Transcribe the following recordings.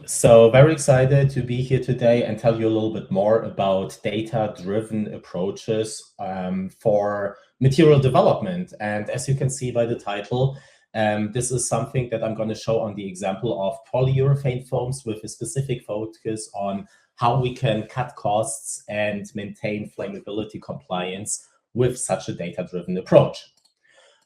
So very excited to be here today and tell you a little bit more about data-driven approaches for material development. And as you can see by the title, this is something that I'm going to show on the example of polyurethane foams with a specific focus on how we can cut costs and maintain flammability compliance with such a data-driven approach.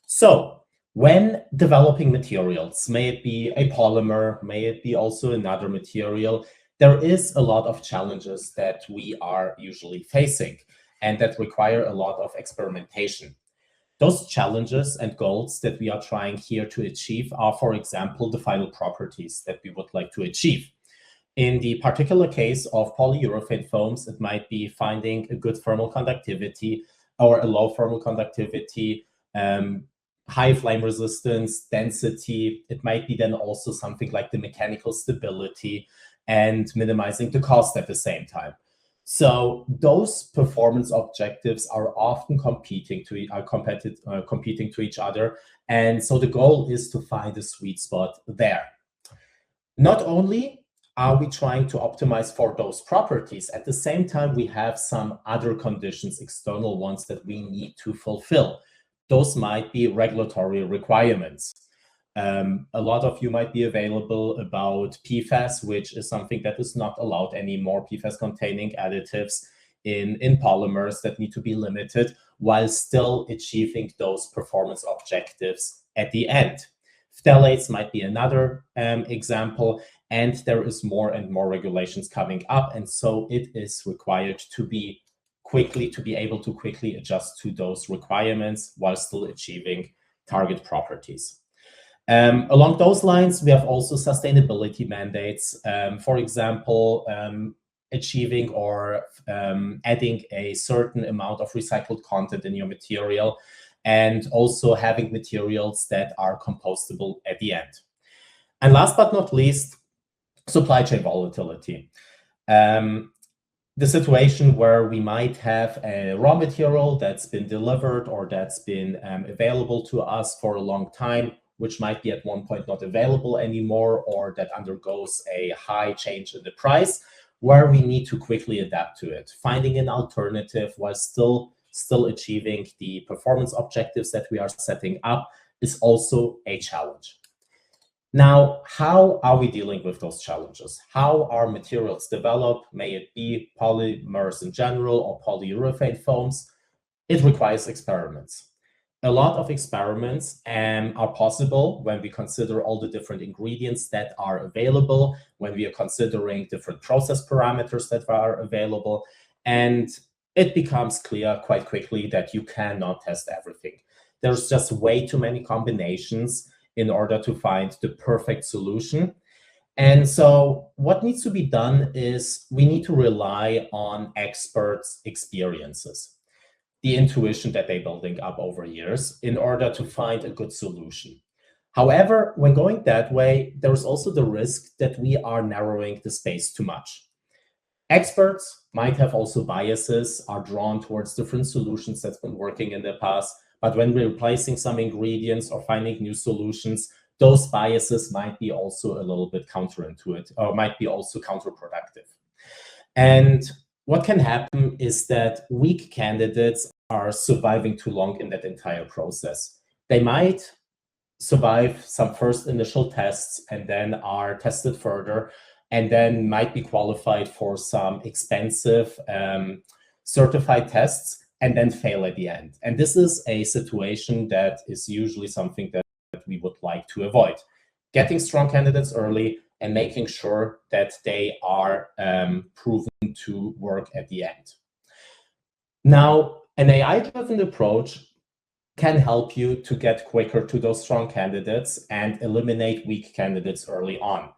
So when developing materials, may it be a polymer, may it be also another material, there is a lot of challenges that we are usually facing and that require a lot of experimentation. Those challenges and goals that we are trying here to achieve are, for example, the final properties that we would like to achieve. In the particular case of polyurethane foams, it might be finding a good thermal conductivity or a low thermal conductivity, high flame resistance, density. It might be then also something like the mechanical stability and minimizing the cost at the same time. So those performance objectives are often competing to each other. And so the goal is to find a sweet spot there. Not only are we trying to optimize for those properties, at the same time, we have some other conditions, external ones that we need to fulfill. Those might be regulatory requirements. A lot of you might be available about PFAS, which is something that is not allowed anymore, PFAS-containing additives in polymers that need to be limited while still achieving those performance objectives at the end. Phthalates might be another example, and there is more and more regulations coming up, and so it is required to be able to quickly adjust to those requirements while still achieving target properties. Along those lines, we have also sustainability mandates. For example, achieving or adding a certain amount of recycled content in your material, and also having materials that are compostable at the end. And last but not least, supply chain volatility. The situation where we might have a raw material that's been delivered or that's been available to us for a long time, which might be at one point not available anymore, or that undergoes a high change in the price, where we need to quickly adapt to it. Finding an alternative while still achieving the performance objectives that we are setting up is also a challenge. Now, how are we dealing with those challenges? How are materials developed? May it be polymers in general or polyurethane foams? It requires experiments. A lot of experiments are possible when we consider all the different ingredients that are available, when we are considering different process parameters that are available, and it becomes clear quite quickly that you cannot test everything. There's just way too many combinations in order to find the perfect solution. And so what needs to be done is we need to rely on experts' experiences, the intuition that they're building up over years in order to find a good solution. However, when going that way, there's also the risk that we are narrowing the space too much. Experts might have also biases, are drawn towards different solutions that's been working in the past. But when we're replacing some ingredients or finding new solutions, those biases might be also a little bit counterintuitive or might be also counterproductive. And what can happen is that weak candidates are surviving too long in that entire process. They might survive some first initial tests and then are tested further and then might be qualified for some expensive certified tests and then fail at the end. And this is a situation that is usually something that we would like to avoid. Getting strong candidates early and making sure that they are proven to work at the end. Now, an AI-driven approach can help you to get quicker to those strong candidates and eliminate weak candidates early on,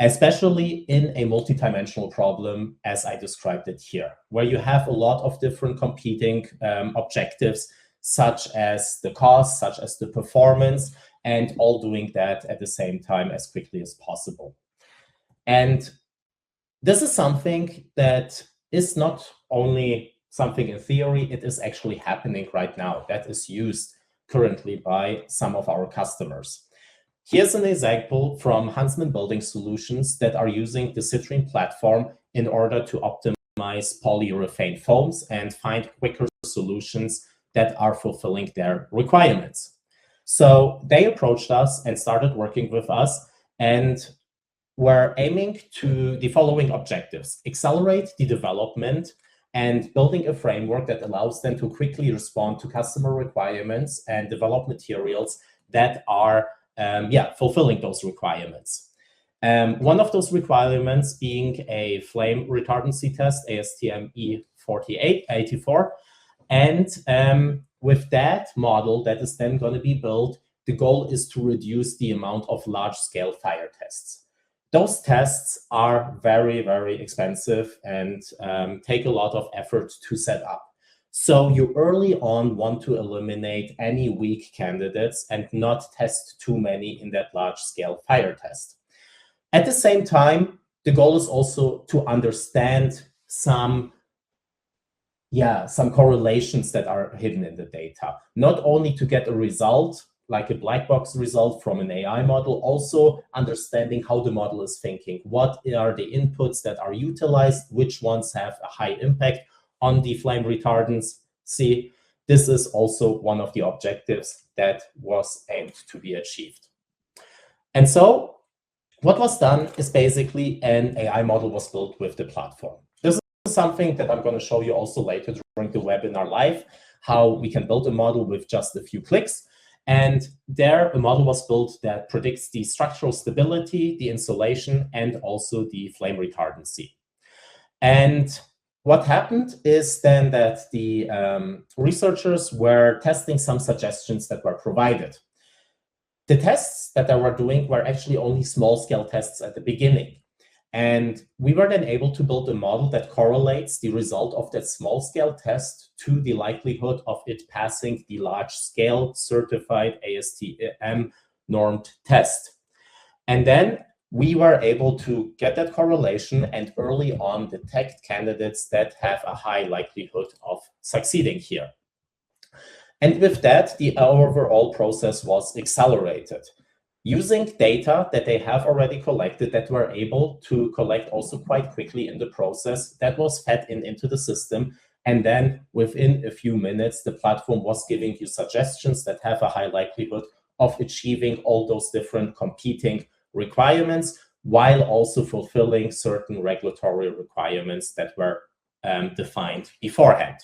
especially in a multidimensional problem, as I described it here, where you have a lot of different competing objectives, such as the cost, such as the performance, and all doing that at the same time as quickly as possible. And this is something that is not only something in theory, it is actually happening right now. That is used currently by some of our customers. Here's an example from Huntsman Building Solutions that are using the Citrine platform in order to optimize polyurethane foams and find quicker solutions that are fulfilling their requirements. So they approached us and started working with us, and were aiming to the following objectives: accelerate the development and building a framework that allows them to quickly respond to customer requirements and develop materials that are fulfilling those requirements. One of those requirements being a flame retardancy test, ASTM E4884. And with that model that is then going to be built, the goal is to reduce the amount of large-scale fire tests. Those tests are very, very expensive and take a lot of effort to set up. So you early on want to eliminate any weak candidates and not test too many in that large-scale fire test. At the same time, the goal is also to understand some correlations that are hidden in the data. Not only to get a result, like a black box result from an AI model, also understanding how the model is thinking. What are the inputs that are utilized? Which ones have a high impact on the flame retardancy? This is also one of the objectives that was aimed to be achieved. And so what was done is basically an AI model was built with the platform. This is something that I'm going to show you also later during the webinar live, how we can build a model with just a few clicks. And there, a model was built that predicts the structural stability, the insulation, and also the flame retardancy. And what happened is then that the researchers were testing some suggestions that were provided. The tests that they were doing were actually only small-scale tests at the beginning. And we were then able to build a model that correlates the result of that small-scale test to the likelihood of it passing the large-scale certified ASTM normed test. And then we were able to get that correlation and early on detect candidates that have a high likelihood of succeeding here. And with that, the overall process was accelerated. Using data that they have already collected, that we're able to collect also quite quickly in the process, that was fed into the system. And then within a few minutes, the platform was giving you suggestions that have a high likelihood of achieving all those different competing requirements, while also fulfilling certain regulatory requirements that were defined beforehand.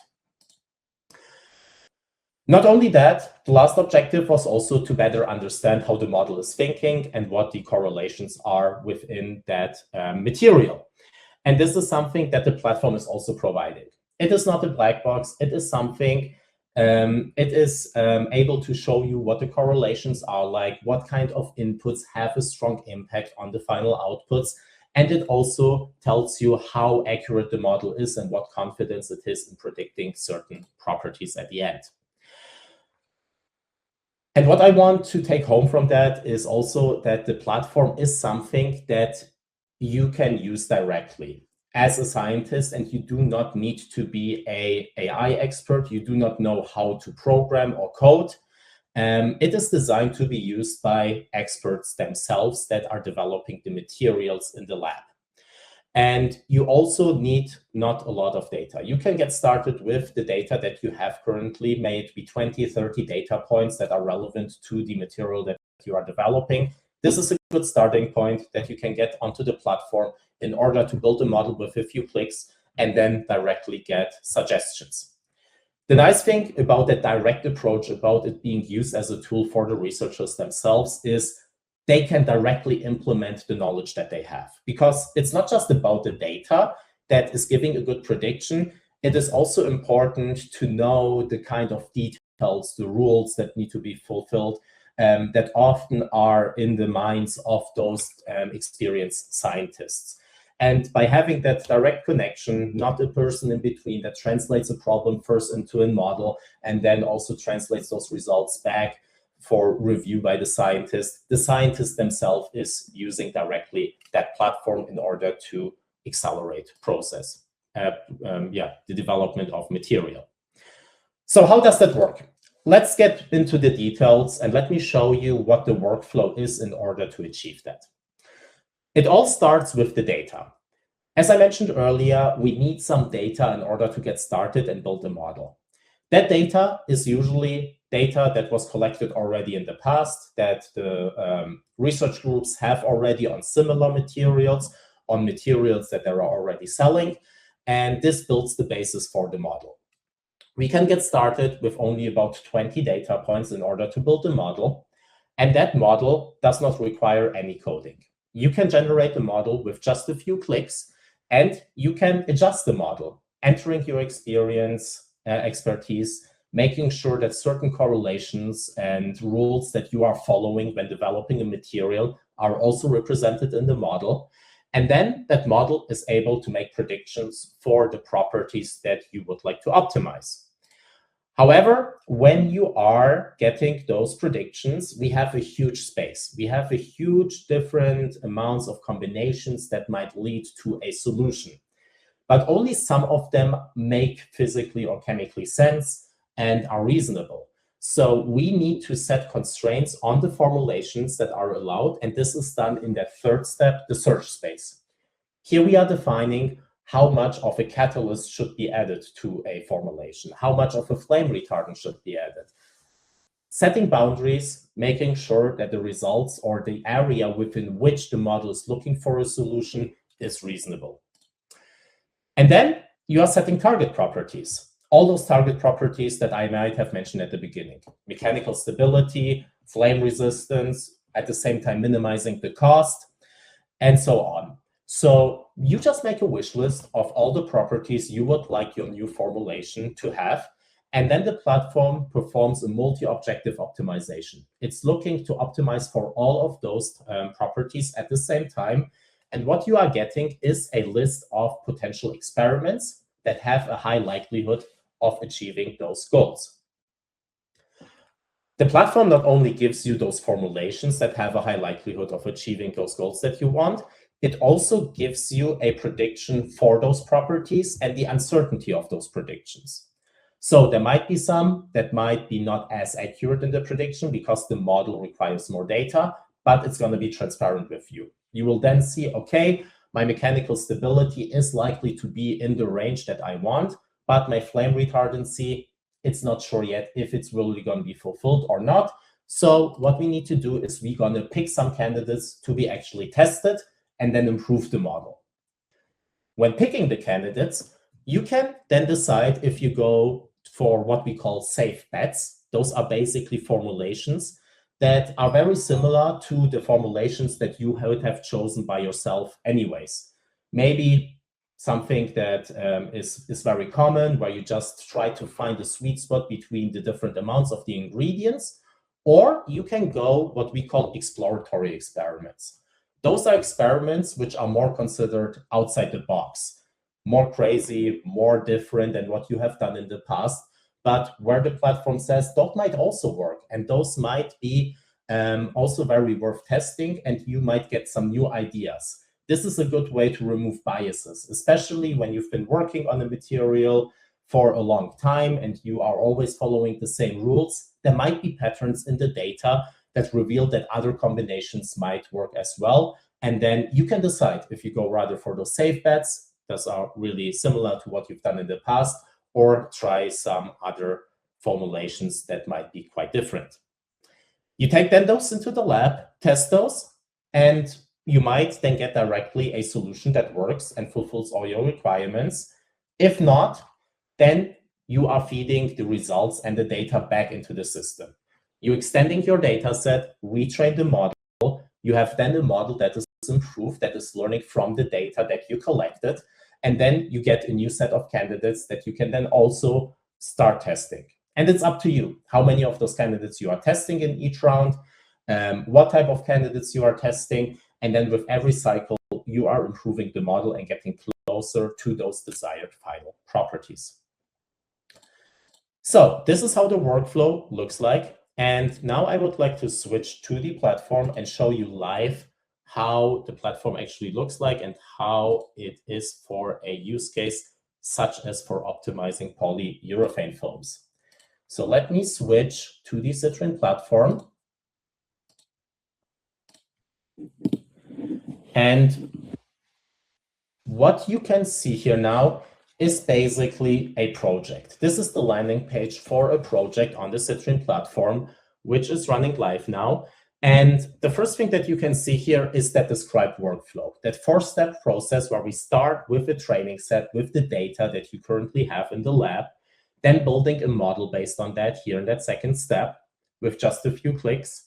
Not only that, the last objective was also to better understand how the model is thinking and what the correlations are within that material. And this is something that the platform is also providing. It is not a black box. It is something, it is able to show you what the correlations are like, what kind of inputs have a strong impact on the final outputs. And it also tells you how accurate the model is and what confidence it is in predicting certain properties at the end. And what I want to take home from that is also that the platform is something that you can use directly as a scientist, and you do not need to be an AI expert. You do not know how to program or code. It is designed to be used by experts themselves that are developing the materials in the lab. And you also need not a lot of data. You can get started with the data that you have currently, maybe 20, 30 data points that are relevant to the material that you are developing. This is a good starting point that you can get onto the platform in order to build a model with a few clicks and then directly get suggestions. The nice thing about that direct approach, about it being used as a tool for the researchers themselves, is they can directly implement the knowledge that they have. Because it's not just about the data that is giving a good prediction. It is also important to know the kind of details, the rules that need to be fulfilled, that often are in the minds of those experienced scientists. And by having that direct connection, not a person in between that translates a problem first into a model and then also translates those results back for review by the scientist themselves is using directly that platform in order to accelerate the development of material. So how does that work? Let's get into the details and let me show you what the workflow is in order to achieve that. It all starts with the data. As I mentioned earlier, we need some data in order to get started and build a model. That data is usually data that was collected already in the past, that the research groups have already on similar materials, on materials that they are already selling, and this builds the basis for the model. We can get started with only about 20 data points in order to build a model, and that model does not require any coding. You can generate a model with just a few clicks, and you can adjust the model, entering your expertise, making sure that certain correlations and rules that you are following when developing a material are also represented in the model. And then that model is able to make predictions for the properties that you would like to optimize. However, when you are getting those predictions, we have a huge space. We have a huge different amounts of combinations that might lead to a solution. But only some of them make physically or chemically sense and are reasonable. So we need to set constraints on the formulations that are allowed, and this is done in that third step, the search space. Here we are defining how much of a catalyst should be added to a formulation, how much of a flame retardant should be added. Setting boundaries, making sure that the results or the area within which the model is looking for a solution is reasonable. And then you are setting target properties. All those target properties that I might have mentioned at the beginning. Mechanical stability, flame resistance, at the same time minimizing the cost, and so on. So you just make a wish list of all the properties you would like your new formulation to have, and then the platform performs a multi-objective optimization. It's looking to optimize for all of those properties at the same time, and what you are getting is a list of potential experiments that have a high likelihood of achieving those goals. The platform not only gives you those formulations that have a high likelihood of achieving those goals that you want, it also gives you a prediction for those properties and the uncertainty of those predictions. So there might be some that might be not as accurate in the prediction because the model requires more data, but it's going to be transparent with you. You will then see, okay, my mechanical stability is likely to be in the range that I want, but my flame retardancy, it's not sure yet if it's really going to be fulfilled or not. So what we need to do is we're going to pick some candidates to be actually tested and then improve the model. When picking the candidates, you can then decide if you go for what we call safe bets. Those are basically formulations that are very similar to the formulations that you would have chosen by yourself anyways. Maybe something that is very common, where you just try to find a sweet spot between the different amounts of the ingredients, or you can go what we call exploratory experiments. Those are experiments which are more considered outside the box, more crazy, more different than what you have done in the past, but where the platform says that might also work, and those might be also very worth testing, and you might get some new ideas. This is a good way to remove biases, especially when you've been working on a material for a long time and you are always following the same rules. There might be patterns in the data that reveal that other combinations might work as well. And then you can decide if you go rather for those safe bets, those are really similar to what you've done in the past, or try some other formulations that might be quite different. You take then those into the lab, test those, and you might then get directly a solution that works and fulfills all your requirements. If not, then you are feeding the results and the data back into the system. You're extending your data set, retrain the model. You have then a model that is improved, that is learning from the data that you collected. And then you get a new set of candidates that you can then also start testing. And it's up to you how many of those candidates you are testing in each round, what type of candidates you are testing. And then with every cycle, you are improving the model and getting closer to those desired final properties. So this is how the workflow looks like. And now I would like to switch to the platform and show you live how the platform actually looks like and how it is for a use case, such as for optimizing polyurethane films. So let me switch to the Citrine platform. And what you can see here now is basically a project. This is the landing page for a project on the Citrine platform, which is running live now. And the first thing that you can see here is that described workflow, that 4-step process where we start with a training set with the data that you currently have in the lab, then building a model based on that here in that second step with just a few clicks.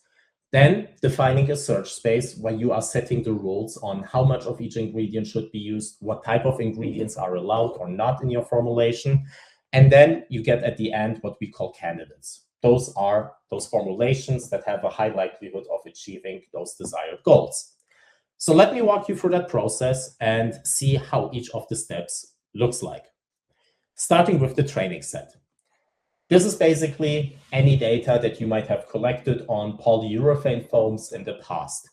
Then defining a search space where you are setting the rules on how much of each ingredient should be used, what type of ingredients are allowed or not in your formulation. And then you get at the end what we call candidates. Those are those formulations that have a high likelihood of achieving those desired goals. So let me walk you through that process and see how each of the steps looks like. Starting with the training set. This is basically any data that you might have collected on polyurethane foams in the past.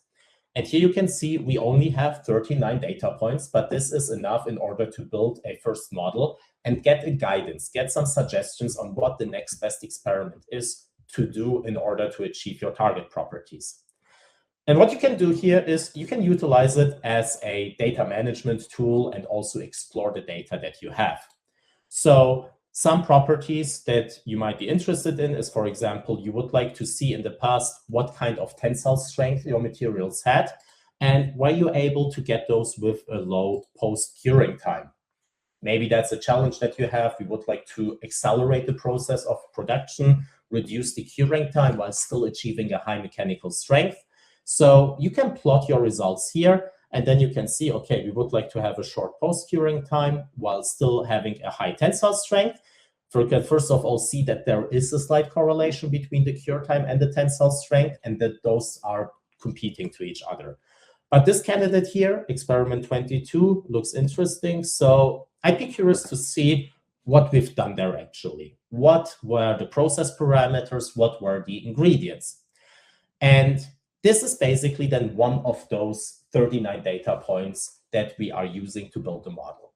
And here you can see we only have 39 data points, but this is enough in order to build a first model and get a guidance, get some suggestions on what the next best experiment is to do in order to achieve your target properties. And what you can do here is you can utilize it as a data management tool and also explore the data that you have. So some properties that you might be interested in is, for example, you would like to see in the past what kind of tensile strength your materials had and were you able to get those with a low post-curing time. Maybe that's a challenge that you have. You would like to accelerate the process of production, reduce the curing time while still achieving a high mechanical strength. So you can plot your results here, and then you can see, okay, we would like to have a short post-curing time while still having a high tensile strength. We can first of all see that there is a slight correlation between the cure time and the tensile strength, and that those are competing to each other. But this candidate here, experiment 22, looks interesting. So I'd be curious to see what we've done there actually. What were the process parameters? What were the ingredients? And this is basically then one of those 39 data points that we are using to build the model.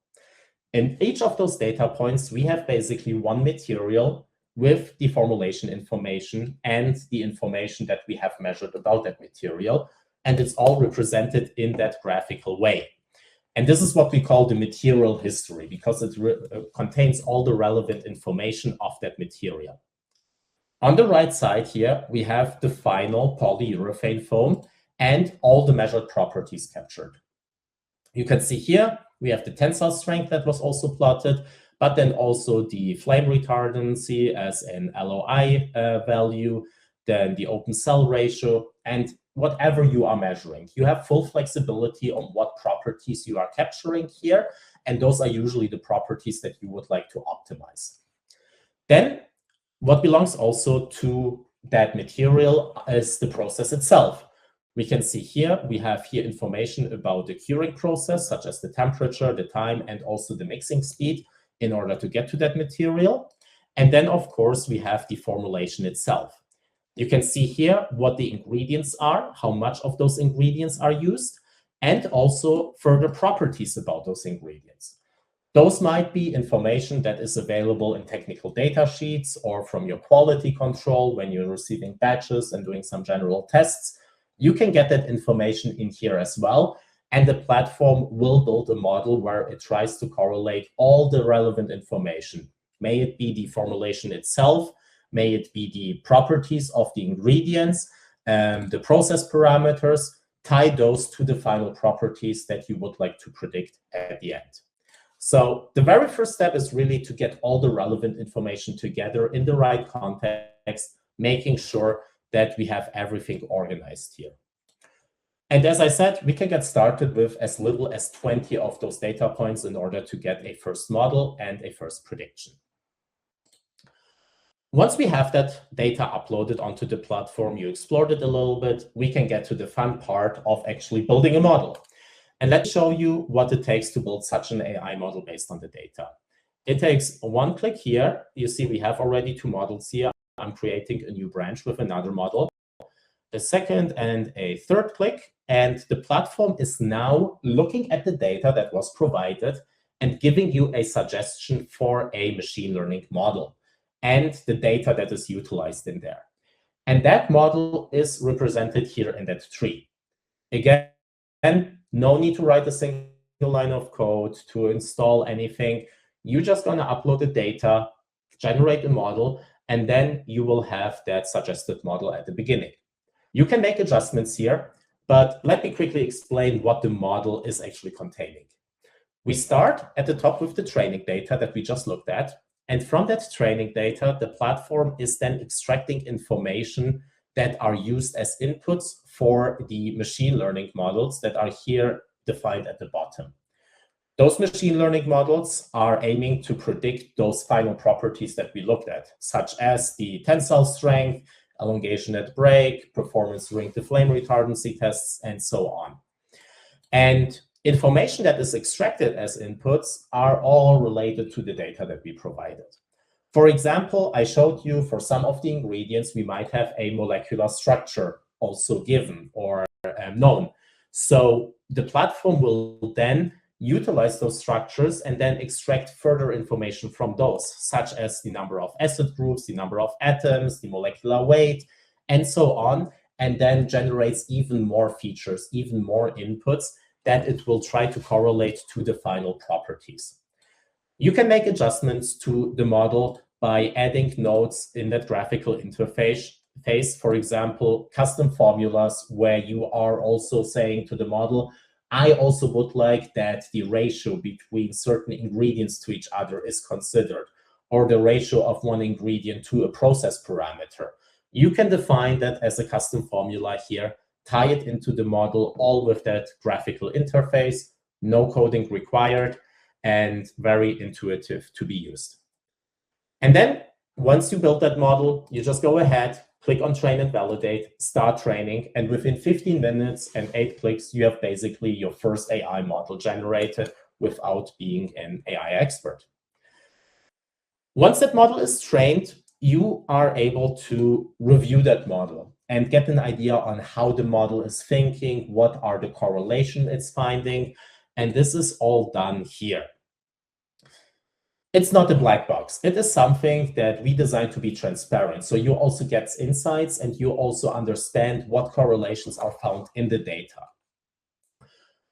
In each of those data points, we have basically one material with the formulation information and the information that we have measured about that material. And it's all represented in that graphical way. And this is what we call the material history, because it contains all the relevant information of that material. On the right side here, we have the final polyurethane foam and all the measured properties captured. You can see here, we have the tensile strength that was also plotted, but then also the flame retardancy as an LOI value, then the open cell ratio, and whatever you are measuring. You have full flexibility on what properties you are capturing here, and those are usually the properties that you would like to optimize. Then what belongs also to that material is the process itself. We can see here, we have here information about the curing process, such as the temperature, the time, and also the mixing speed in order to get to that material. And then, of course, we have the formulation itself. You can see here what the ingredients are, how much of those ingredients are used, and also further properties about those ingredients. Those might be information that is available in technical data sheets or from your quality control when you're receiving batches and doing some general tests. You can get that information in here as well. And the platform will build a model where it tries to correlate all the relevant information. May it be the formulation itself, may it be the properties of the ingredients, the process parameters, tie those to the final properties that you would like to predict at the end. So the very first step is really to get all the relevant information together in the right context, making sure that we have everything organized here. And as I said, we can get started with as little as 20 of those data points in order to get a first model and a first prediction. Once we have that data uploaded onto the platform, you explored it a little bit, we can get to the fun part of actually building a model. And let's show you what it takes to build such an AI model based on the data. It takes one click here. You see we have already two models here. I'm creating a new branch with another model. A second and a third click, and the platform is now looking at the data that was provided and giving you a suggestion for a machine learning model. and the data that is utilized in there. And that model is represented here in that tree. Again, no need to write a single line of code to install anything. You're just going to upload the data, generate a model, and then you will have that suggested model at the beginning. You can make adjustments here, but let me quickly explain what the model is actually containing. We start at the top with the training data that we just looked at. And from that training data, the platform is then extracting information that are used as inputs for the machine learning models that are here defined at the bottom. Those machine learning models are aiming to predict those final properties that we looked at, such as the tensile strength, elongation at break, performance during the flame retardancy tests, and so on. And information that is extracted as inputs are all related to the data that we provided. For example, I showed you for some of the ingredients, we might have a molecular structure also given or known. So the platform will then utilize those structures and then extract further information from those, such as the number of acid groups, the number of atoms, the molecular weight, and so on, and then generates even more features, even more inputs that it will try to correlate to the final properties. You can make adjustments to the model by adding nodes in that graphical interface. For example, custom formulas where you are also saying to the model, I also would like that the ratio between certain ingredients to each other is considered, or the ratio of one ingredient to a process parameter. You can define that as a custom formula here, tie it into the model, all with that graphical interface, no coding required, and very intuitive to be used. And then once you build that model, you just go ahead, click on train and validate, start training, and within 15 minutes and 8 clicks, you have basically your first AI model generated without being an AI expert. Once that model is trained, you are able to review that model and get an idea on how the model is thinking, what are the correlations it's finding, and this is all done here. It's not a black box. It is something that we designed to be transparent. So you also get insights and you also understand what correlations are found in the data.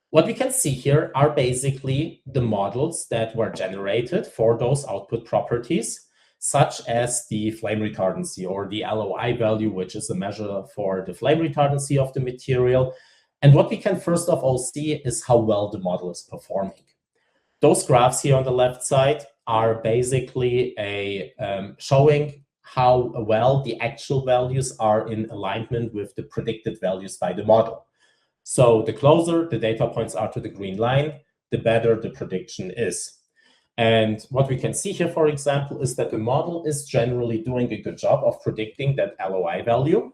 What we can see here are basically the models that were generated for those output properties, such as the flame retardancy or the LOI value, which is a measure for the flame retardancy of the material. And what we can first of all see is how well the model is performing. Those graphs here on the left side are basically showing how well the actual values are in alignment with the predicted values by the model. So the closer the data points are to the green line, the better the prediction is. And what we can see here, for example, is that the model is generally doing a good job of predicting that LOI value.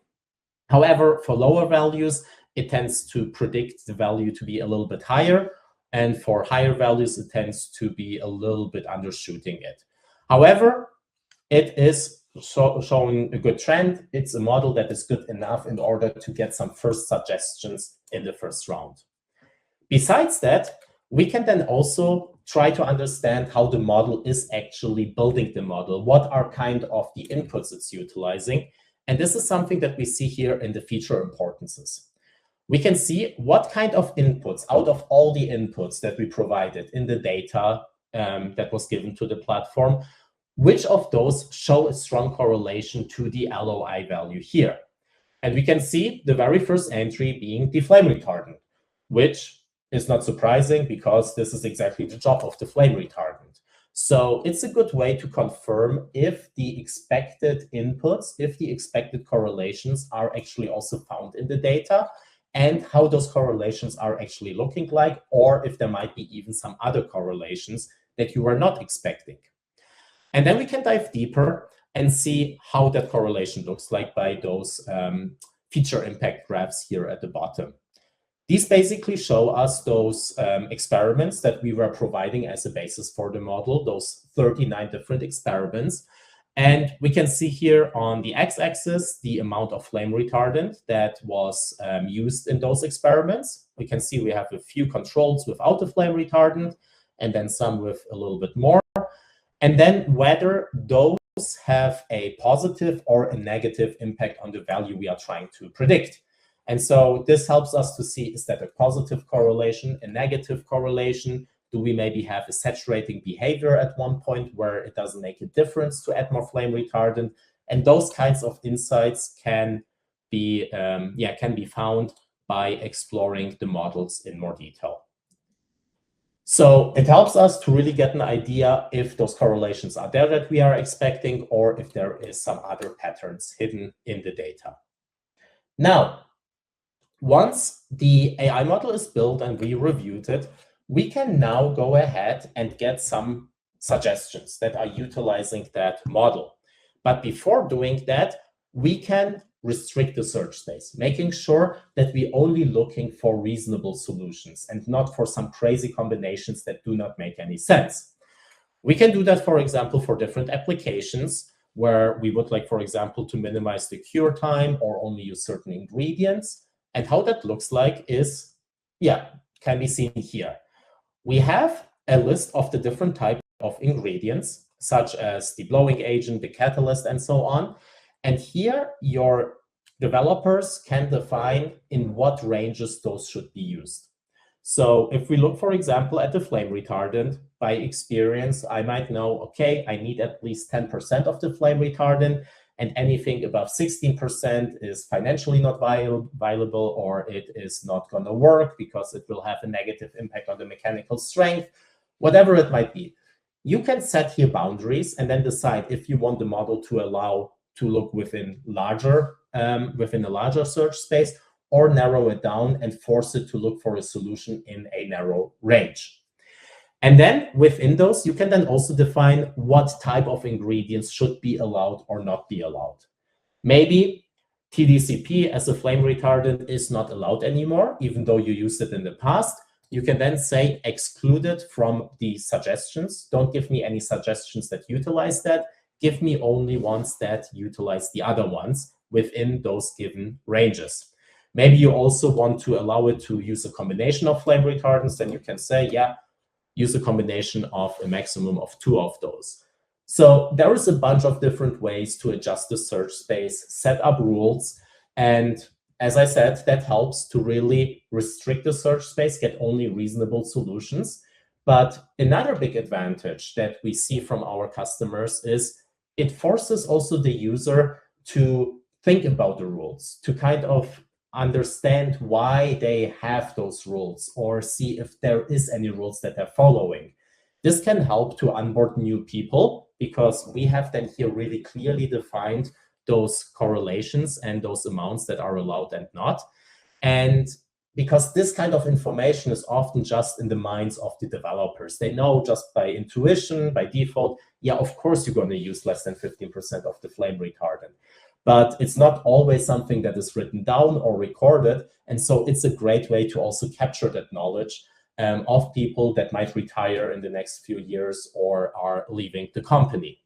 However, for lower values, it tends to predict the value to be a little bit higher. And for higher values, it tends to be a little bit undershooting it. However, it is showing a good trend. It's a model that is good enough in order to get some first suggestions in the first round. Besides that, we can then also try to understand how the model is actually building the model. What are kind of the inputs it's utilizing? And this is something that we see here in the feature importances. We can see what kind of inputs out of all the inputs that we provided in the data that was given to the platform, which of those show a strong correlation to the LOI value here. And we can see the very first entry being the flame retardant, which is not surprising because this is exactly the job of the flame retardant. So it's a good way to confirm if the expected inputs, if the expected correlations are actually also found in the data, and how those correlations are actually looking like, or if there might be even some other correlations that you were not expecting. And then we can dive deeper and see how that correlation looks like by those feature impact graphs here at the bottom. These basically show us those experiments that we were providing as a basis for the model, those 39 different experiments. And we can see here on the x-axis the amount of flame retardant that was used in those experiments. We can see we have a few controls without the flame retardant, and then some with a little bit more. And then whether those have a positive or a negative impact on the value we are trying to predict. And so this helps us to see, is that a positive correlation, a negative correlation? Do we maybe have a saturating behavior at one point where it doesn't make a difference to add more flame retardant? And those kinds of insights can be found by exploring the models in more detail. So it helps us to really get an idea if those correlations are there that we are expecting, or if there is some other patterns hidden in the data. Now, once the AI model is built and we reviewed it, we can now go ahead and get some suggestions that are utilizing that model. But before doing that, we can restrict the search space, making sure that we're only looking for reasonable solutions and not for some crazy combinations that do not make any sense. We can do that, for example, for different applications where we would like, for example, to minimize the cure time or only use certain ingredients. And how that looks like is, can be seen here. We have a list of the different types of ingredients, such as the blowing agent, the catalyst, and so on. And here, your developers can define in what ranges those should be used. So if we look, for example, at the flame retardant, by experience, I might know, okay, I need at least 10% of the flame retardant, and anything above 16% is financially not viable, or it is not going to work because it will have a negative impact on the mechanical strength, whatever it might be. You can set here boundaries and then decide if you want the model to allow to look within a larger search space, or narrow it down and force it to look for a solution in a narrow range. And then within those, you can then also define what type of ingredients should be allowed or not be allowed. Maybe TDCP as a flame retardant is not allowed anymore, even though you used it in the past. You can then say exclude it from the suggestions. Don't give me any suggestions that utilize that. Give me only ones that utilize the other ones within those given ranges. Maybe you also want to allow it to use a combination of flame retardants. Then you can say, use a combination of a maximum of 2 of those. So there is a bunch of different ways to adjust the search space, set up rules. And as I said, that helps to really restrict the search space, get only reasonable solutions. But another big advantage that we see from our customers is it forces also the user to think about the rules, to kind of understand why they have those rules, or see if there is any rules that they're following. This can help to onboard new people, because we have then here really clearly defined those correlations and those amounts that are allowed and not. And because this kind of information is often just in the minds of the developers. They know just by intuition, by default, of course you're going to use less than 15% of the flame retardant. But it's not always something that is written down or recorded. And so it's a great way to also capture that knowledge of people that might retire in the next few years or are leaving the company.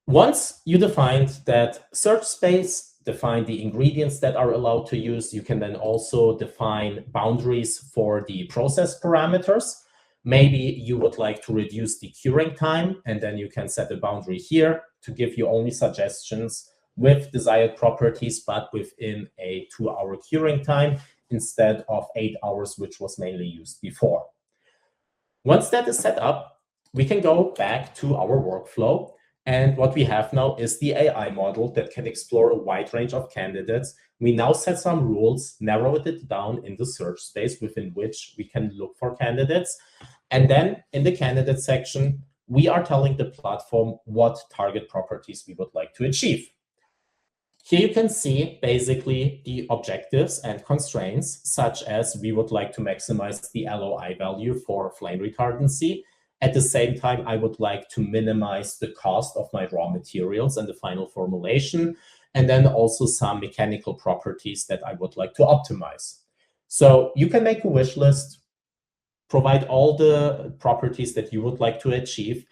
Once you defined that search space, define the ingredients that are allowed to use, you can then also define boundaries for the process parameters. Maybe you would like to reduce the curing time, and then you can set a boundary here to give you only suggestions with desired properties, but within a 2-hour curing time instead of 8 hours, which was mainly used before. Once that is set up, we can go back to our workflow. And what we have now is the AI model that can explore a wide range of candidates. We now set some rules, narrowed it down in the search space within which we can look for candidates. And then in the candidate section, we are telling the platform what target properties we would like to achieve. Here you can see basically the objectives and constraints, such as we would like to maximize the LOI value for flame retardancy. At the same time, I would like to minimize the cost of my raw materials and the final formulation, and then also some mechanical properties that I would like to optimize. So you can make a wish list, provide all the properties that you would like to achieve,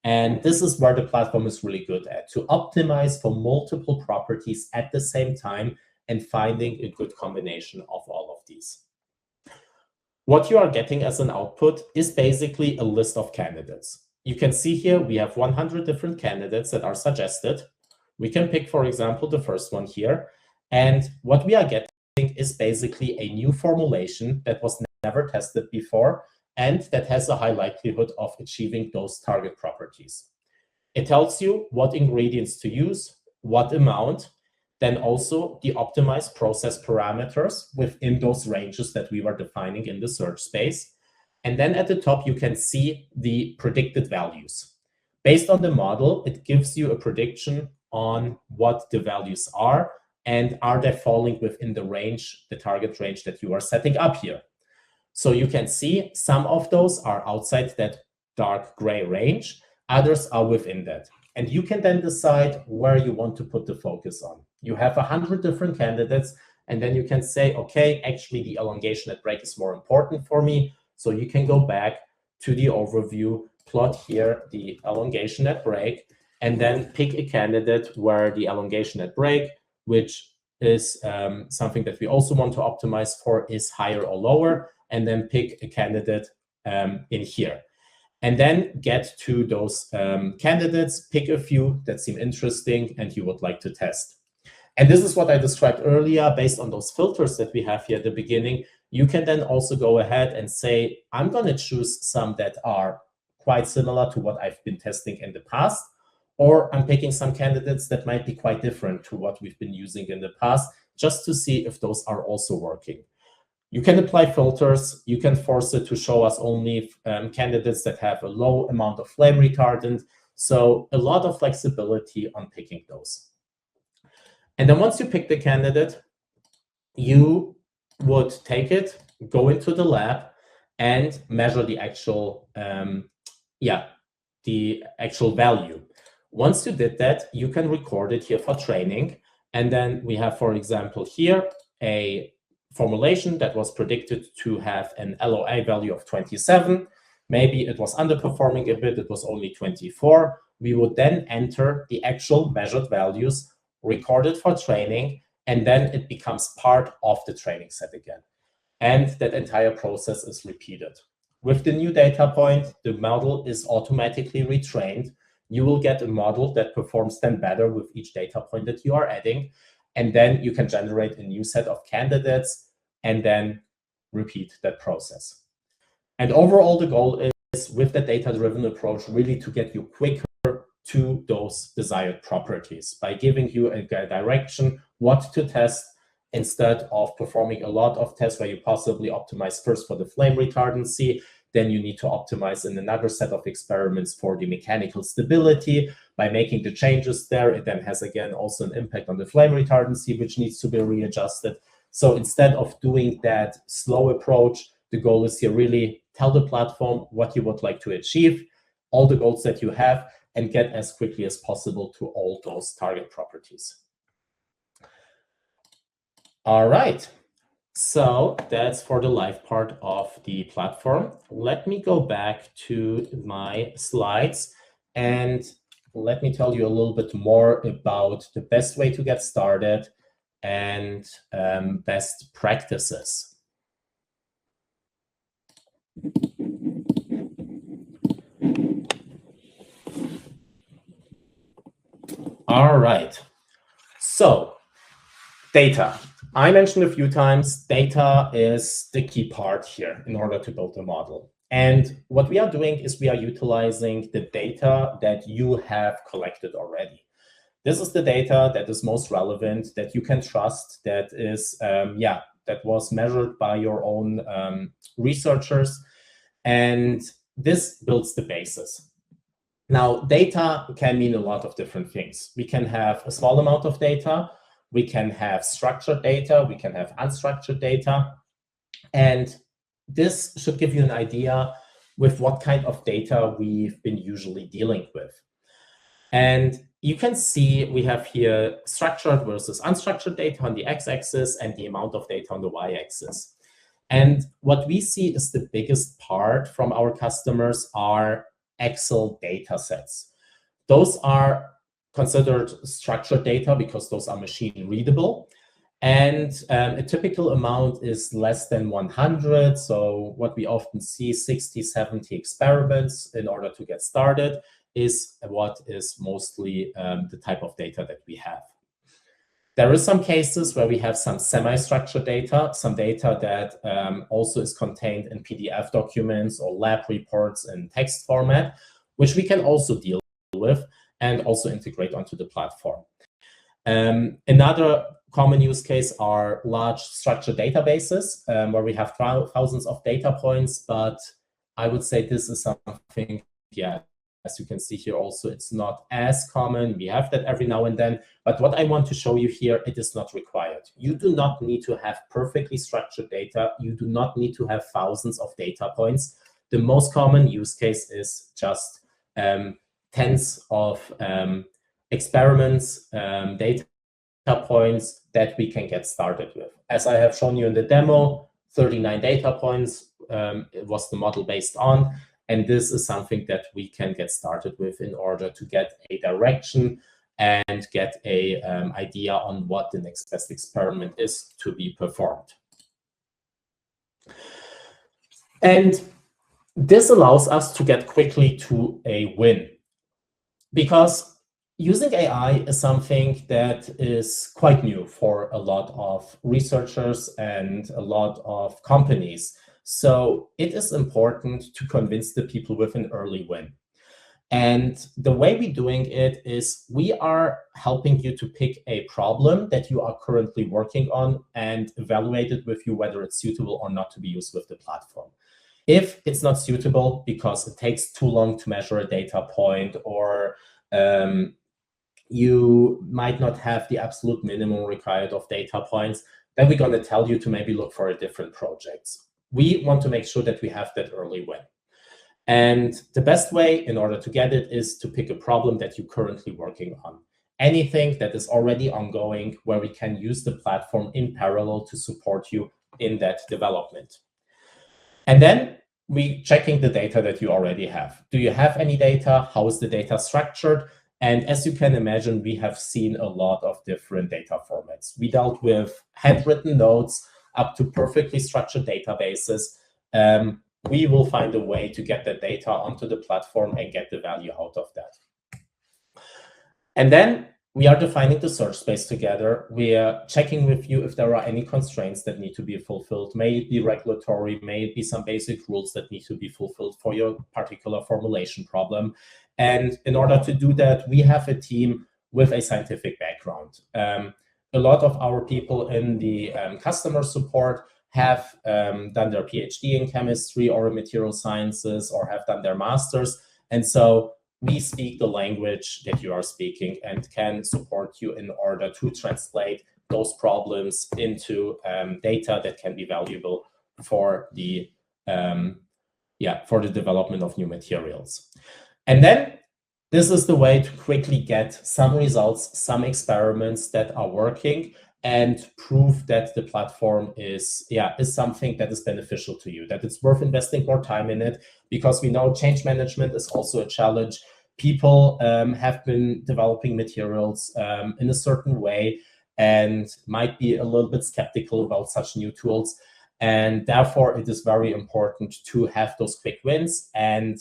and this is where the platform is really good at, to optimize for multiple properties at the same time and finding a good combination of all of these. What you are getting as an output is basically a list of candidates. you can see here we have 100 different candidates that are suggested. We can pick, for example, the first one here. And what we are getting is basically a new formulation that was never tested before and that has a high likelihood of achieving those target properties. It tells you what ingredients to use, what amount, then also the optimized process parameters within those ranges that we were defining in the search space. And then at the top, you can see the predicted values. Based on the model, it gives you a prediction on what the values are and are they falling within the range, the target range that you are setting up here. So you can see some of those are outside that dark gray range, others are within that. And you can then decide where you want to put the focus on. You have 100 different candidates, and then you can say, okay, actually the elongation at break is more important for me. So you can go back to the overview, plot here the elongation at break, and then pick a candidate where the elongation at break, which is something that we also want to optimize for, is higher or lower, and then pick a candidate in here. And then get to those candidates, pick a few that seem interesting and you would like to test. And this is what I described earlier. Based on those filters that we have here at the beginning, you can then also go ahead and say, I'm going to choose some that are quite similar to what I've been testing in the past, or I'm picking some candidates that might be quite different to what we've been using in the past, just to see if those are also working. You can apply filters. You can force it to show us only candidates that have a low amount of flame retardant. So a lot of flexibility on picking those. And then once you pick the candidate, you would take it, go into the lab, and measure the actual, the actual value. Once you did that, you can record it here for training. And then we have, for example, here a formulation that was predicted to have an LOA value of 27. Maybe it was underperforming a bit, it was only 24. We would then enter the actual measured values, record it for training, and then it becomes part of the training set again. And that entire process is repeated. With the new data point, the model is automatically retrained. You will get a model that performs then better with each data point that you are adding. And then you can generate a new set of candidates and then repeat that process. And overall, the goal is, with the data-driven approach, really to get you quicker to those desired properties by giving you a direction what to test, instead of performing a lot of tests where you possibly optimize first for the flame retardancy, then you need to optimize in another set of experiments for the mechanical stability. By making the changes there, it then has, again, also an impact on the flame retardancy, which needs to be readjusted. So instead of doing that slow approach, the goal is here really tell the platform what you would like to achieve, all the goals that you have, and get as quickly as possible to all those target properties. All right. So that's for the live part of the platform. Let me go back to my slides and let me tell you a little bit more about the best way to get started and best practices. All right. So data. I mentioned a few times, data is the key part here in order to build a model. And what we are doing is we are utilizing the data that you have collected already. This is the data that is most relevant, that you can trust, that is, that was measured by your own researchers. And this builds the basis. Now, data can mean a lot of different things. We can have a small amount of data. We can have structured data, we can have unstructured data. And this should give you an idea with what kind of data we've been usually dealing with. And you can see we have here structured versus unstructured data on the x-axis and the amount of data on the y-axis. And what we see is the biggest part from our customers are Excel data sets. Those are considered structured data because those are machine readable. And a typical amount is less than 100. So what we often see, 60, 70 experiments in order to get started is what is mostly the type of data that we have. There is some cases where we have some semi-structured data, some data that also is contained in PDF documents or lab reports in text format, which we can also deal with and also integrate onto the platform. Another common use case are large structured databases where we have thousands of data points, but I would say this is something, yeah, as you can see here also, it's not as common. We have that every now and then, but what I want to show you here, it is not required. You do not need to have perfectly structured data. You do not need to have thousands of data points. The most common use case is just tens of experiments, data points that we can get started with. As I have shown you in the demo, 39 data points was the model based on. And this is something that we can get started with in order to get a direction and get a idea on what the next best experiment is to be performed. And this allows us to get quickly to a win, because using AI is something that is quite new for a lot of researchers and a lot of companies. So it is important to convince the people with an early win. And the way we're doing it is we are helping you to pick a problem that you are currently working on and evaluate it with you whether it's suitable or not to be used with the platform. If it's not suitable because it takes too long to measure a data point, or you might not have the absolute minimum required of data points, then we're going to tell you to maybe look for a different project. We want to make sure that we have that early win. And the best way in order to get it is to pick a problem that you're currently working on. Anything that is already ongoing where we can use the platform in parallel to support you in that development. And then we checking the data that you already have. Do you have any data? How is the data structured? And as you can imagine, we have seen a lot of different data formats. We dealt with handwritten notes up to perfectly structured databases. We will find a way to get the data onto the platform and get the value out of that. And then we are defining the search space together. We are checking with you if there are any constraints that need to be fulfilled. May it be regulatory, may it be some basic rules that need to be fulfilled for your particular formulation problem. And in order to do that, we have a team with a scientific background. A lot of our people in the customer support have done their PhD in chemistry or in material sciences, or have done their masters. And so we speak the language that you are speaking and can support you in order to translate those problems into data that can be valuable for the development of new materials. And then this is the way to quickly get some results, some experiments that are working, and prove that the platform is something that is beneficial to you, that it's worth investing more time in it, because we know change management is also a challenge. People have been developing materials in a certain way and might be a little bit skeptical about such new tools. And therefore, it is very important to have those quick wins and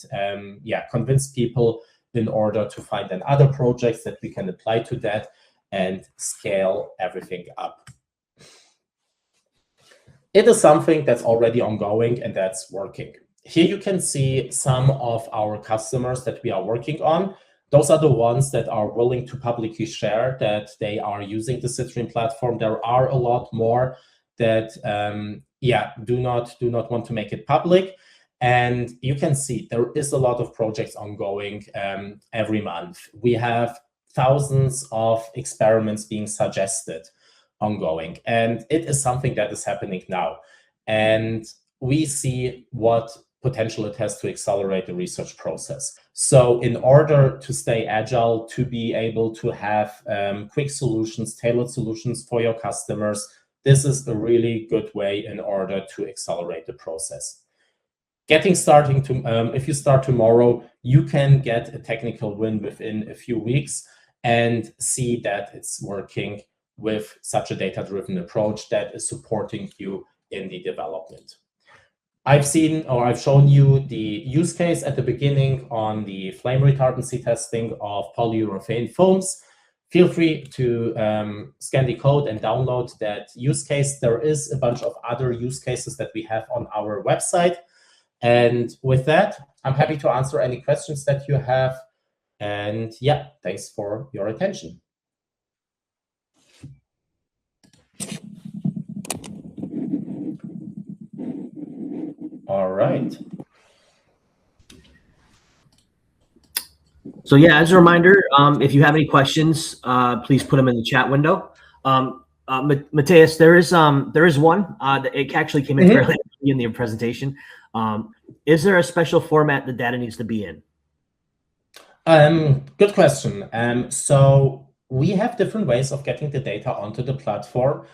convince people in order to find then other projects that we can apply to that and scale everything up. It is something that's already ongoing and that's working. Here you can see some of our customers that we are working on. Those are the ones that are willing to publicly share that they are using the Citrine platform. There are a lot more that do not want to make it public. And you can see there is a lot of projects ongoing every month. We have thousands of experiments being suggested ongoing. And it is something that is happening now. And we see what potential it has to accelerate the research process. So in order to stay agile, to be able to have quick solutions, tailored solutions for your customers, this is a really good way in order to accelerate the process. Getting starting to, if you start tomorrow, you can get a technical win within a few weeks and see that it's working with such a data-driven approach that is supporting you in the development. I've shown you the use case at the beginning on the flame retardancy testing of polyurethane foams. Feel free to scan the code and download that use case. There is a bunch of other use cases that we have on our website. And with that, I'm happy to answer any questions that you have. And yeah, thanks for your attention. All right. So yeah, as a reminder, if you have any questions, please put them in the chat window. Matthias, there is one that it actually came in fairly early in the presentation. Is there a special format the data needs to be in? Good question. So we have different ways of getting the data onto the platform.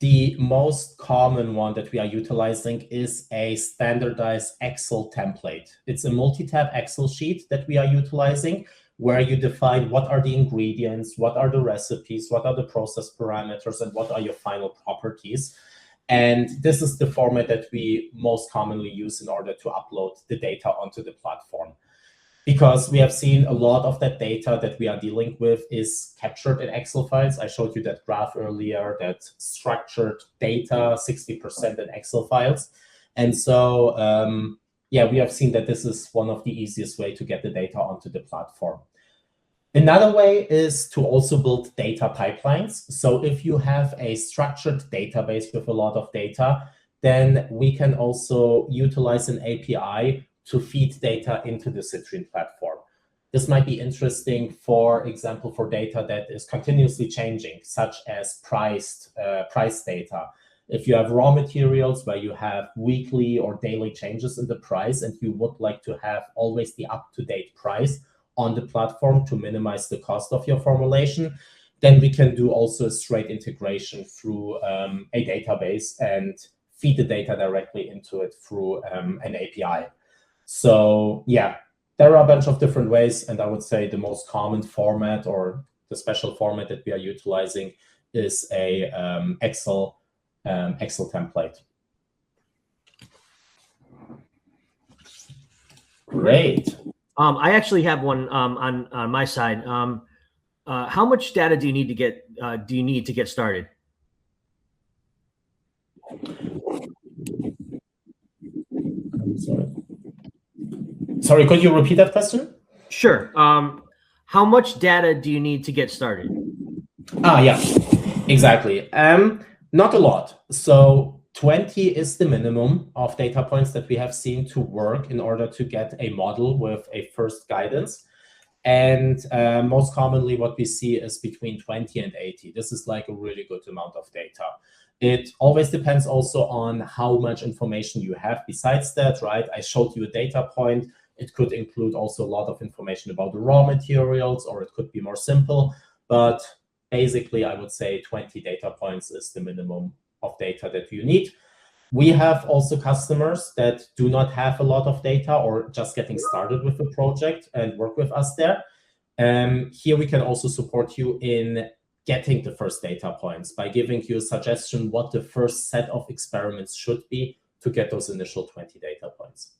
The most common one that we are utilizing is a standardized Excel template. It's a multi-tab Excel sheet that we are utilizing, where you define what are the ingredients, what are the recipes, what are the process parameters, and what are your final properties. And this is the format that we most commonly use in order to upload the data onto the platform. Because we have seen a lot of that data that we are dealing with is captured in Excel files. I showed you that graph earlier, that structured data, 60% in Excel files. And so, yeah, we have seen that this is one of the easiest way to get the data onto the platform. Another way is to also build data pipelines. So if you have a structured database with a lot of data, then we can also utilize an API to feed data into the Citrine platform. This might be interesting, for example, for data that is continuously changing, such as price data. If you have raw materials where you have weekly or daily changes in the price and you would like to have always the up-to-date price on the platform to minimize the cost of your formulation, then we can do also a straight integration through a database and feed the data directly into it through an API. So yeah, there are a bunch of different ways, and I would say the most common format or the special format that we are utilizing is a Excel template. Great. I actually have one on my side. How much data do you need to get started? I'm sorry, could you repeat that question? Sure. How much data do you need to get started? Yeah, exactly. Not a lot. So 20 is the minimum of data points that we have seen to work in order to get a model with a first guidance. And most commonly what we see is between 20 and 80. This is like a really good amount of data. It always depends also on how much information you have besides that, right? I showed you a data point. It could include also a lot of information about the raw materials, or it could be more simple. But basically, I would say 20 data points is the minimum of data that you need. We have also customers that do not have a lot of data or just getting started with the project and work with us there. Here we can also support you in getting the first data points by giving you a suggestion what the first set of experiments should be to get those initial 20 data points.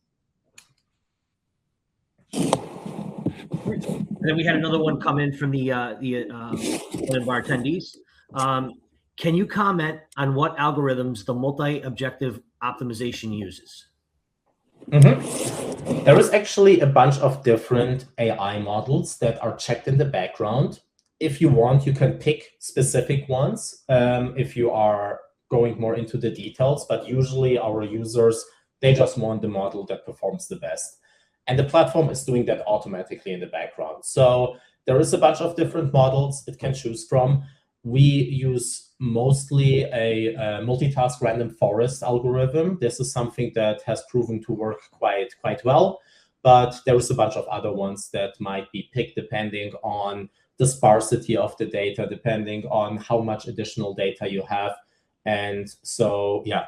And then we had another one come in from one of our attendees. Can you comment on what algorithms the multi-objective optimization uses? There is actually a bunch of different AI models that are checked in the background. If you want, you can pick specific ones if you are going more into the details, but usually our users, they just want the model that performs the best. And the platform is doing that automatically in the background. So there is a bunch of different models it can choose from. We use mostly a multitask random forest algorithm. This is something that has proven to work quite well, but there is a bunch of other ones that might be picked depending on the sparsity of the data, depending on how much additional data you have. And so, yeah,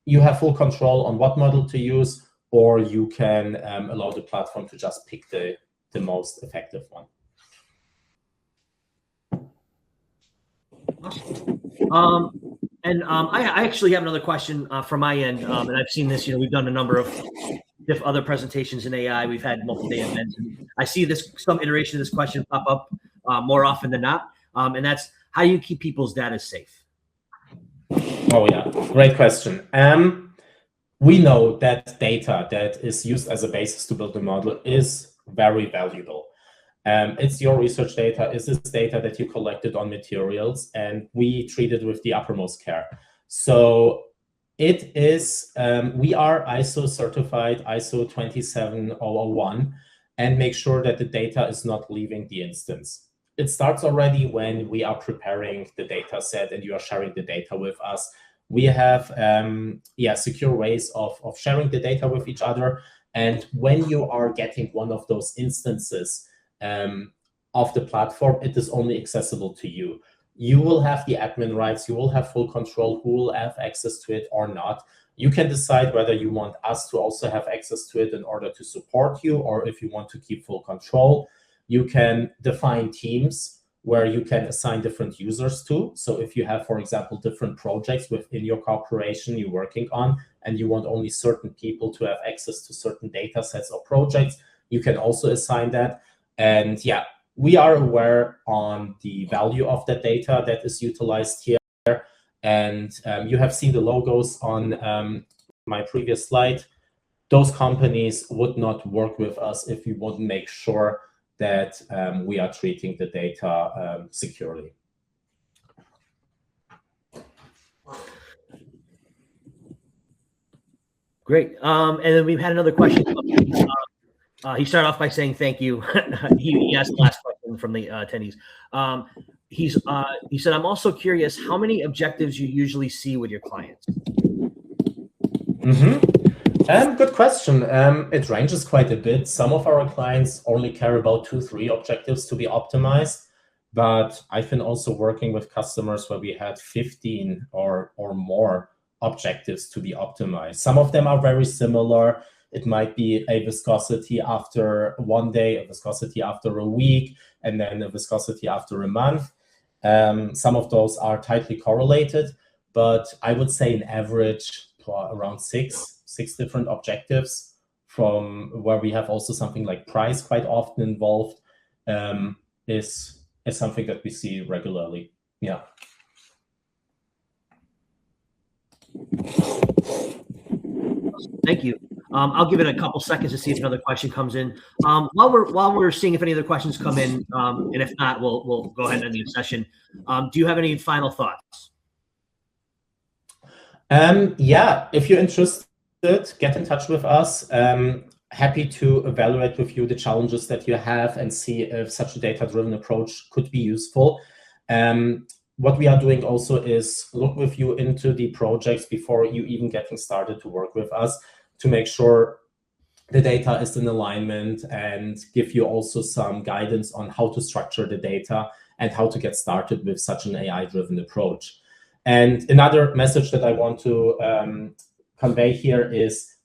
you have full control on what model to use, or you can allow the platform to just pick the most effective one. I actually have another question from my end, and I've seen this. We've done a number of other presentations in AI. We've had multi-day events, and I see some iteration of this question pop up more often than not, and that's how do you keep people's data safe? Oh yeah, great question. We know that data that is used as a basis to build a model is very valuable. It's your research data, it's this data that you collected on materials, and we treat it with the uppermost care. So it is, we are ISO certified, ISO 27001, and make sure that the data is not leaving the instance. It starts already when we are preparing the data set and you are sharing the data with us. We have secure ways of sharing the data with each other. And when you are getting one of those instances of the platform, it is only accessible to you. You will have the admin rights, you will have full control who will have access to it or not. You can decide whether you want us to also have access to it in order to support you, or if you want to keep full control. You can define teams where you can assign different users to. So if you have, for example, different projects within your corporation you're working on, and you want only certain people to have access to certain data sets or projects, you can also assign that. And yeah, we are aware on the value of the data that is utilized here. And you have seen the logos on my previous slide. Those companies would not work with us if we wouldn't make sure that we are treating the data securely. Great. And then we've had another question. He started off by saying thank you. he asked the last question from the attendees. He said, I'm also curious how many objectives you usually see with your clients. Good question. It ranges quite a bit. Some of our clients only care about 2-3 objectives to be optimized, but I've been also working with customers where we had 15 or more objectives to be optimized. Some of them are very similar. It might be a viscosity after 1 day, a viscosity after a week, and then a viscosity after a month. Some of those are tightly correlated, but I would say an average around six different objectives, from where we have also something like price quite often involved, is something that we see regularly. Yeah. Thank you. I'll give it a couple seconds to see if another question comes in. While we're seeing if any other questions come in, and if not, we'll go ahead and end the session. Do you have any final thoughts? Yeah, if you're interested, get in touch with us. Happy to evaluate with you the challenges that you have and see if such a data-driven approach could be useful. What we are doing also is look with you into the projects before you even getting started to work with us, to make sure the data is in alignment, and give you also some guidance on how to structure the data and how to get started with such an AI-driven approach. And another message that I want to convey here is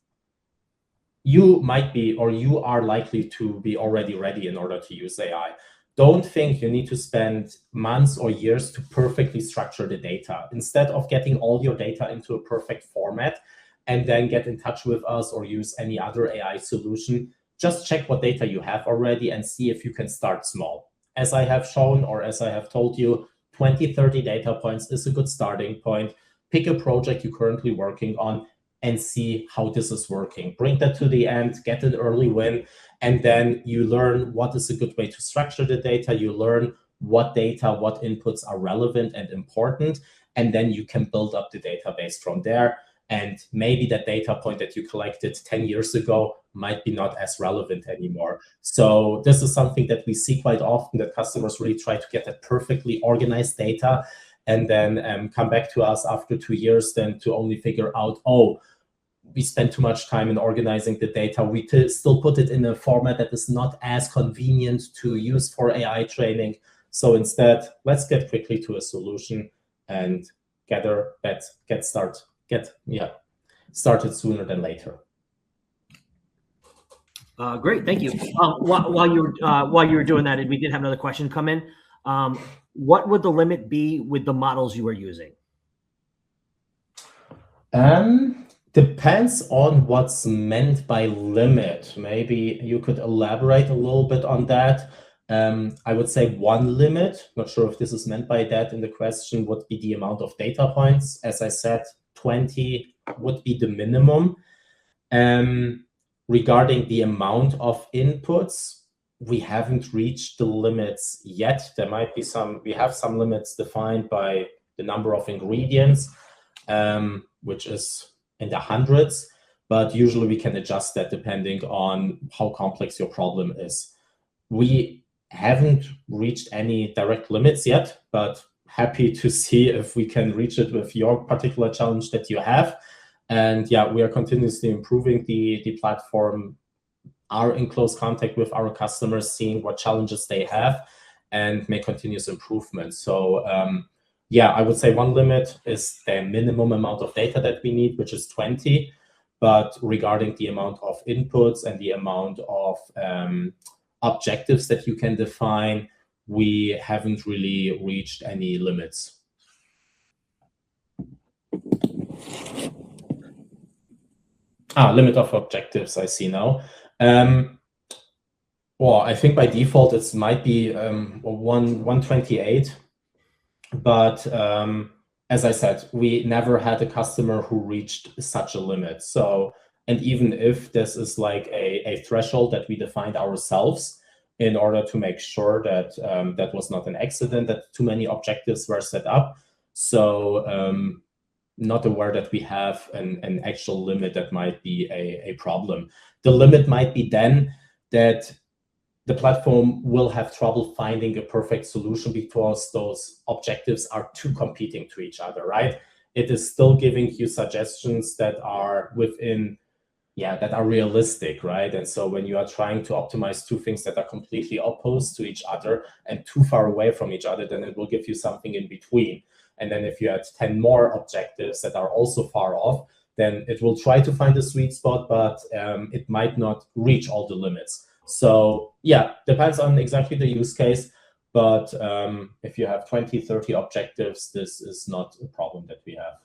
you might be, or you are likely to be already ready in order to use AI. Don't think you need to spend months or years to perfectly structure the data. Instead of getting all your data into a perfect format and then get in touch with us or use any other AI solution, just check what data you have already and see if you can start small. As I have shown, or as I have told you, 20-30 data points is a good starting point. Pick a project you're currently working on and see how this is working. Bring that to the end, get an early win, and then you learn what is a good way to structure the data. You learn what data, what inputs are relevant and important, and then you can build up the database from there. And maybe that data point that you collected 10 years ago might be not as relevant anymore. So this is something that we see quite often, that customers really try to get that perfectly organized data and then come back to us after 2 years then to only figure out, oh, we spent too much time in organizing the data. We still put it in a format that is not as convenient to use for AI training. So instead, let's get quickly to a solution and get started sooner than later. Great, thank you. While you were doing that, we did have another question come in. what would the limit be with the models you are using? Depends on what's meant by limit. Maybe you could elaborate a little bit on that. I would say one limit, not sure if this is meant by that in the question, would be the amount of data points. As I said, 20 would be the minimum. Regarding the amount of inputs, we haven't reached the limits yet. There might be some, we have some limits defined by the number of ingredients, which is in the hundreds, but usually we can adjust that depending on how complex your problem is. We haven't reached any direct limits yet, but happy to see if we can reach it with your particular challenge that you have. And yeah, we are continuously improving the platform, are in close contact with our customers, seeing what challenges they have, and make continuous improvements. So yeah, I would say one limit is the minimum amount of data that we need, which is 20. But regarding the amount of inputs and the amount of objectives that you can define, we haven't really reached any limits. Limit of objectives, I see now. Well, I think by default it might be 128. But as I said, we never had a customer who reached such a limit. So, and even if this is like a threshold that we defined ourselves in order to make sure that that was not an accident, that too many objectives were set up. So not aware that we have an actual limit that might be a problem. The limit might be then that the platform will have trouble finding a perfect solution because those objectives are too competing to each other, right? It is still giving you suggestions that are within, yeah, that are realistic, right? And so when you are trying to optimize two things that are completely opposed to each other and too far away from each other, then it will give you something in between. And then if you add 10 more objectives that are also far off, then it will try to find a sweet spot, but it might not reach all the limits. So yeah, depends on exactly the use case. But if you have 20, 30 objectives, this is not a problem that we have.